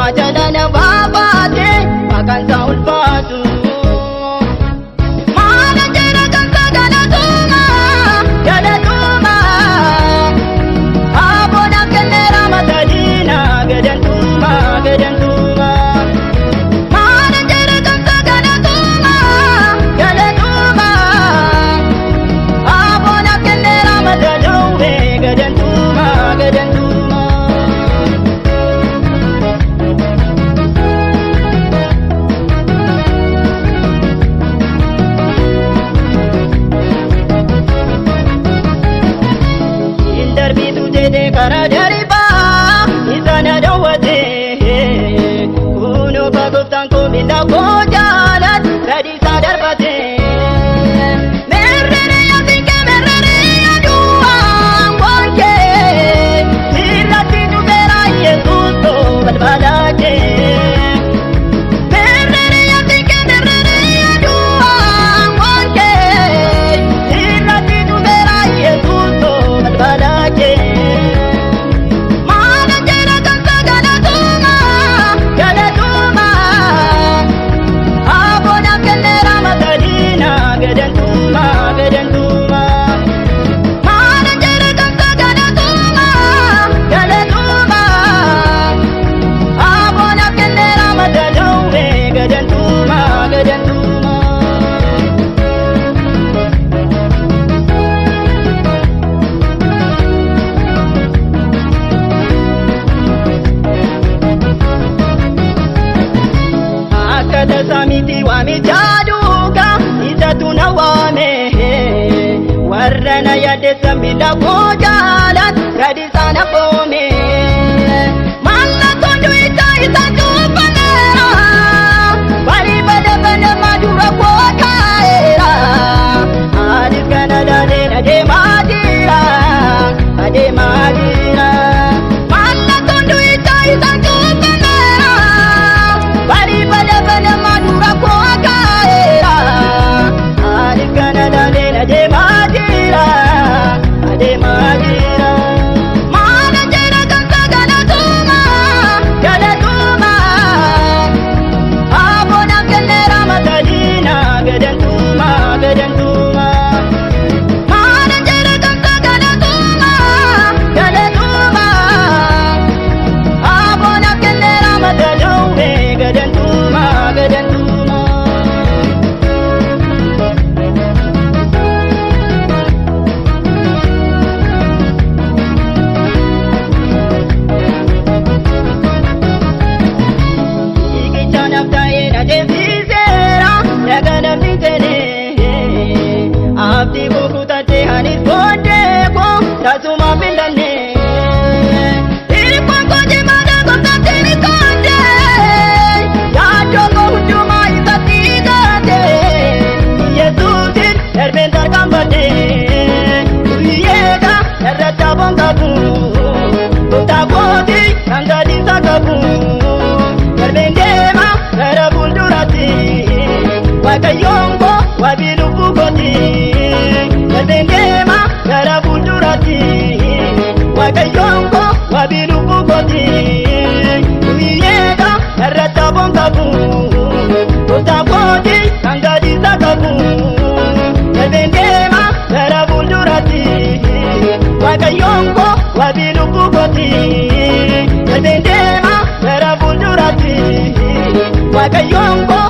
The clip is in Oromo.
wajalana babaate maqaan isaa ulfaatu. Maala jira kan galatuma galatuma aboona kenneera mata diina gadantuma gadantuma. Maala jira kan galatuma galatuma aboona kenneera mata dhoowwe gadantuma gadantuma. Kara dariba isana dawate kuno bagoftan ko minda ko jalat kadi sadar bate merre yasinke merre adua wanke sirati tu bera yesus to balbalake merre yasinke merre adua wanke sirati tu bera yesus to balbalake. Samiti wami jaduka isatuna wame warrana yade samila kojalat radi sana pome malla kondu isa tupanera bari bada bada madura kokaera adis kanada de madira malla kondu isa tupanera bari bada bada madura kokaera adis kanada de madira mana jera kanta galatuma galatuma abona kenera matadina gadantuma gadantuma mana jera kanta galatuma galatuma abona kenera matadaume gadantuma gadantuma. Abdi buku tate hanis bode ko tasuma pindane iri pako jemana ko tatini kande ya jogo hujuma isati gade Yesusin erbentar kambade uyega errata bongabu utakoti kangadi sakabu erbendema erabundurati wakayongo wabilubukoti erbendema erabundurati wakayongo wabilubukoti uyega errata bongabu utakoti kangadi sakabu erbendema erabundurati wakayongo wabilubukoti erbendema erabundurati wakayongo